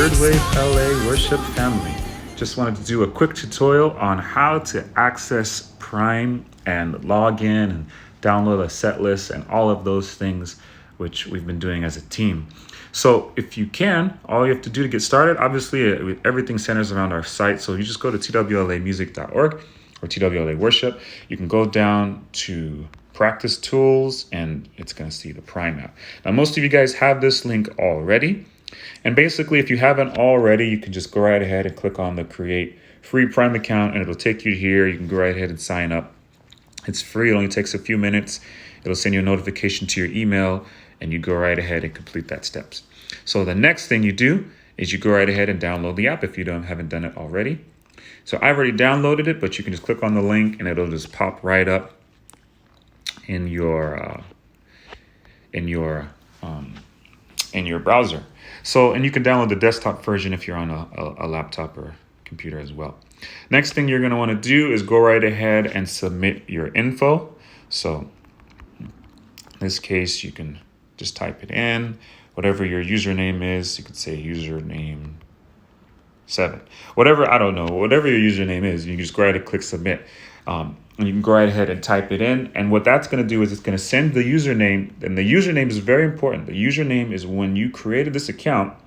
Third Wave LA Worship family. Just wanted to do a quick tutorial on how to access Prime and log in and download a set list and all of those things which we've been doing as a team. So if you can, all you have to do to get started, obviously everything centers around our site. So you just go to TWLAmusic.org or TWLA Worship. You can go down to Practice Tools and it's going to see the Prime app. Now, most of you guys have this link already. And basically, if you haven't already, you can just go right ahead and click on the Create Free Prime Account and it'll take you here. You can go right ahead and sign up. It's free. It only takes a few minutes. It'll send you a notification to your email and you go right ahead and complete that steps. So the next thing you do is you go right ahead and download the app if you haven't done it already. So I've already downloaded it, but you can just click on the link and it'll just pop right up in your browser. So, and you can download the desktop version if you're on a laptop or computer as well. Next thing you're going to want to do is go right ahead and submit your info. So in this case, you can just type it in, whatever your username is. You could say username 7, whatever, I don't know, whatever your username is, you just go ahead and click submit. And you can go right ahead and type it in. And what that's going to do is it's going to send the username. And the username is very important. The username is when you created this account.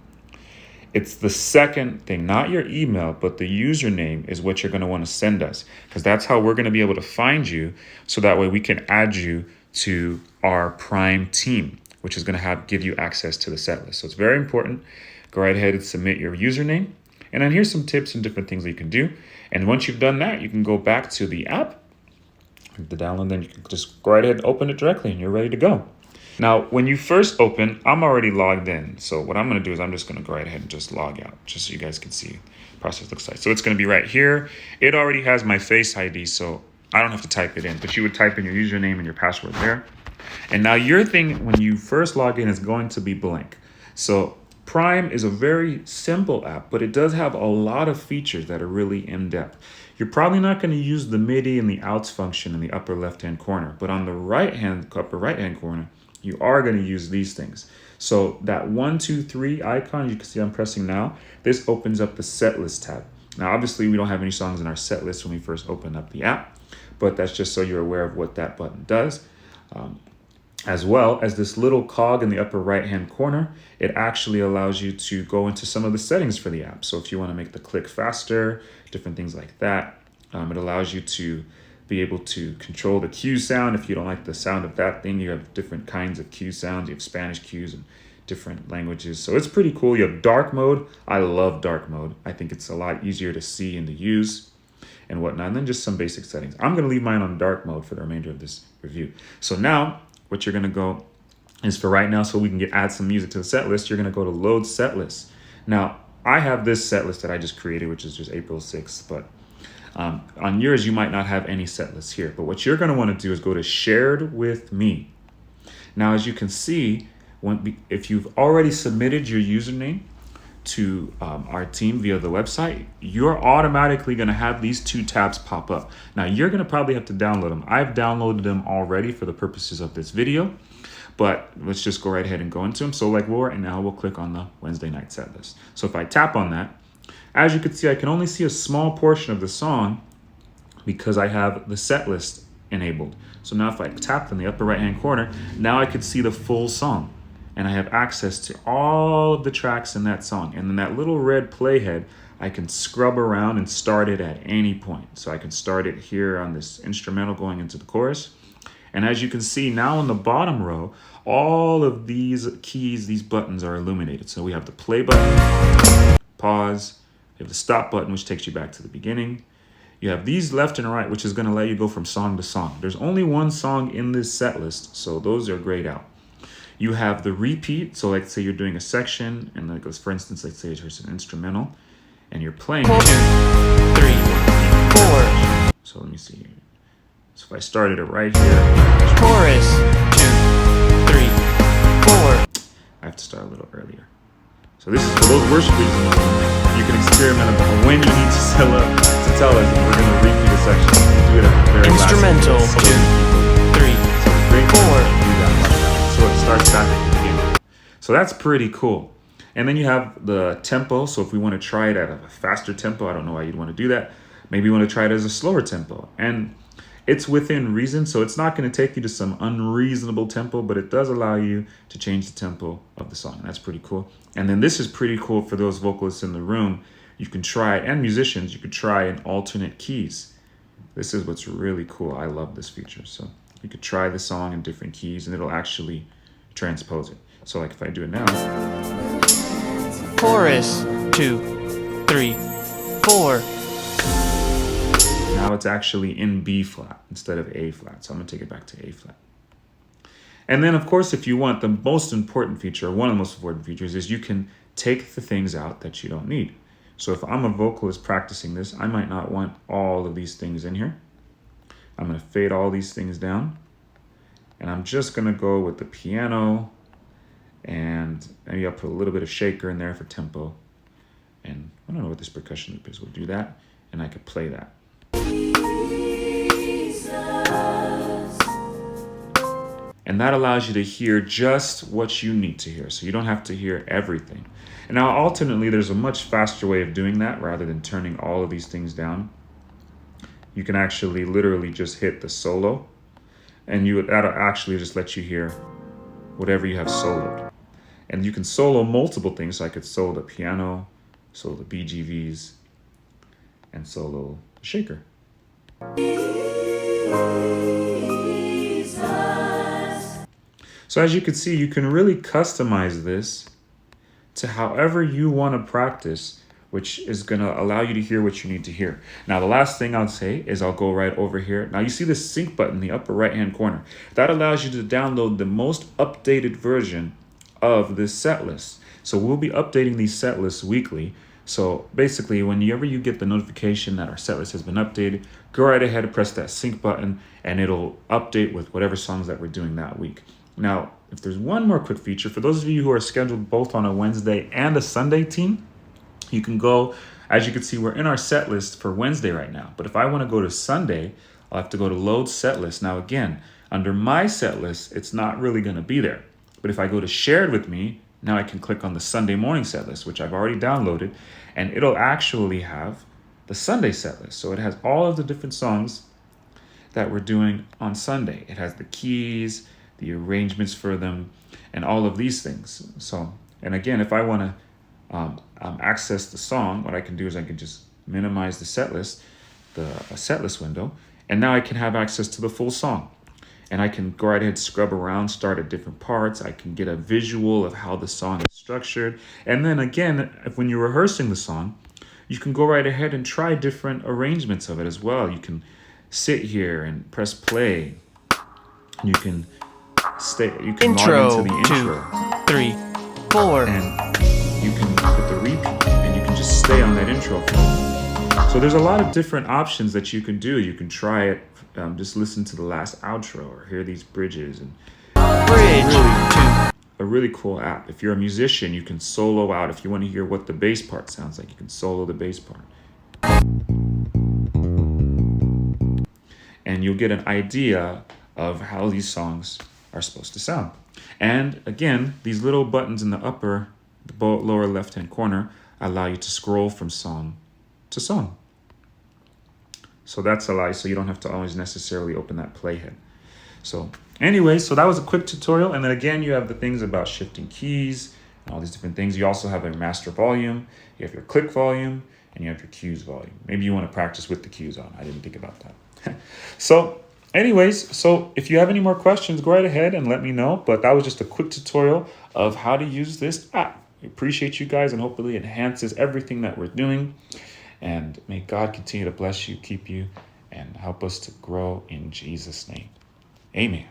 It's the second thing, not your email, but the username is what you're going to want to send us, because that's how we're going to be able to find you. So that way we can add you to our Prime team, which is going to give you access to the set list. So it's very important. Go right ahead and submit your username. And then here's some tips and different things that you can do. And once you've done that, you can go back to the app, the download, then you can just go right ahead and open it directly and you're ready to go. Now, when you first open, I'm already logged in. So what I'm going to do is I'm just going to go right ahead and just log out, just so you guys can see the process looks like. So it's going to be right here. It already has my Face ID, so I don't have to type it in, but you would type in your username and your password there. And now your thing, when you first log in, is going to be blank. So Prime is a very simple app, but it does have a lot of features that are really in-depth. You're probably not going to use the MIDI and the outs function in the upper left-hand corner, but on the upper right-hand corner, you are going to use these things. So that 1, 2, 3 icon, you can see I'm pressing now, this opens up the set list tab. Now, obviously, we don't have any songs in our set list when we first open up the app, but that's just so you're aware of what that button does. As well as this little cog in the upper right-hand corner, it actually allows you to go into some of the settings for the app. So if you want to make the click faster, different things like that, it allows you to be able to control the cue sound. If you don't like the sound of that thing, you have different kinds of cue sounds. You have Spanish cues and different languages. So it's pretty cool. You have dark mode. I love dark mode. I think it's a lot easier to see and to use and whatnot. And then just some basic settings. I'm going to leave mine on dark mode for the remainder of this review. So now what you're going to go is, for right now, so we can add some music to the set list, you're going to go to load set list. Now, I have this set list that I just created, which is just April 6th, but on yours, you might not have any set lists here. But what you're going to want to do is go to shared with me. Now, as you can see, if you've already submitted your username to our team via the website, you're automatically going to have these 2 tabs pop up. Now, you're going to probably have to download them. I've downloaded them already for the purposes of this video, but let's just go right ahead and go into them. So like right now, we'll click on the Wednesday night set list. So if I tap on that, as you can see, I can only see a small portion of the song because I have the set list enabled. So now if I tap in the upper right-hand corner, now I could see the full song. And I have access to all of the tracks in that song. And then that little red playhead, I can scrub around and start it at any point. So I can start it here on this instrumental going into the chorus. And as you can see now in the bottom row, all of these keys, these buttons are illuminated. So we have the play button, pause, you have the stop button, which takes you back to the beginning. You have these left and right, which is going to let you go from song to song. There's only one song in this set list, so those are grayed out. You have the repeat. So like say you're doing a section, and like for instance, let's say it's an instrumental, and you're playing 2, 3, 4. So let me see here. So if I started it right here, chorus 2, 3, 4. I have to start a little earlier. So this is for those worship leaders. You can experiment about when you need to tell us if we're going to repeat a section. You do it at the very instrumental last 2, 3, 4. So it starts back at the beginning. So that's pretty cool. And then you have the tempo. So if we want to try it at a faster tempo, I don't know why you'd want to do that. Maybe you want to try it as a slower tempo. And it's within reason, so it's not going to take you to some unreasonable tempo, but it does allow you to change the tempo of the song. That's pretty cool. And then this is pretty cool for those vocalists in the room. You can try, and musicians, you could try in alternate keys. This is what's really cool. I love this feature. So you could try the song in different keys and it'll actually transpose it. So like if I do it now. Chorus 2, 3, 4. Now it's actually in B flat instead of A flat. So I'm gonna take it back to A flat. And then of course, if you want, the most important feature, one of the most important features is you can take the things out that you don't need. So if I'm a vocalist practicing this, I might not want all of these things in here. I'm gonna fade all these things down. And I'm just gonna go with the piano, and maybe I'll put a little bit of shaker in there for tempo. And I don't know what this percussion loop is. We'll do that, and I could play that. And that allows you to hear just what you need to hear. So you don't have to hear everything. And now alternately, there's a much faster way of doing that rather than turning all of these things down. You can actually literally just hit the solo, and that'll actually just let you hear whatever you have soloed. And you can solo multiple things. So I could solo the piano, solo the BGVs, and solo the shaker. So as you can see, you can really customize this to however you want to practice, which is going to allow you to hear what you need to hear. Now, the last thing I'll say is I'll go right over here. Now, you see this sync button in the upper right-hand corner. That allows you to download the most updated version of this set list. So we'll be updating these set lists weekly. So basically, whenever you get the notification that our set list has been updated, go right ahead and press that sync button, and it'll update with whatever songs that we're doing that week. Now, if there's one more quick feature, for those of you who are scheduled both on a Wednesday and a Sunday team, you can go, as you can see, we're in our set list for Wednesday right now. But if I want to go to Sunday, I'll have to go to load set list. Now, again, under my set list, it's not really going to be there. But if I go to shared with me, now I can click on the Sunday morning set list, which I've already downloaded, and it'll actually have the Sunday set list. So it has all of the different songs that we're doing on Sunday. It has the keys, the arrangements for them, and all of these things. So, and again, if I want to access the song, what I can do is I can just minimize the set list, the set list window, and now I can have access to the full song. And I can go right ahead, scrub around, start at different parts. I can get a visual of how the song is structured. And then again, when you're rehearsing the song, you can go right ahead and try different arrangements of it as well. You can sit here and press play. You can Intro log into the intro. 2, 3, 4. And you can put the repeat, and you can just stay on that intro for. So there's a lot of different options that you can do. You can try it, just listen to the last outro or hear these bridges. And Bridge 2. a really cool app. If you're a musician, you can solo out. If you want to hear what the bass part sounds like, you can solo the bass part. And you'll get an idea of how these songs are supposed to sound. And again, these little buttons in the lower left-hand corner allow you to scroll from song to song. So that's so you don't have to always necessarily open that playhead. So anyway, so that was a quick tutorial. And then again, you have the things about shifting keys and all these different things. You also have a master volume, you have your click volume, and you have your cues volume. Maybe you want to practice with the cues on. I didn't think about that. So anyways, so if you have any more questions, go right ahead and let me know. But that was just a quick tutorial of how to use this app. I appreciate you guys, and hopefully it enhances everything that we're doing. And may God continue to bless you, keep you, and help us to grow in Jesus' name. Amen.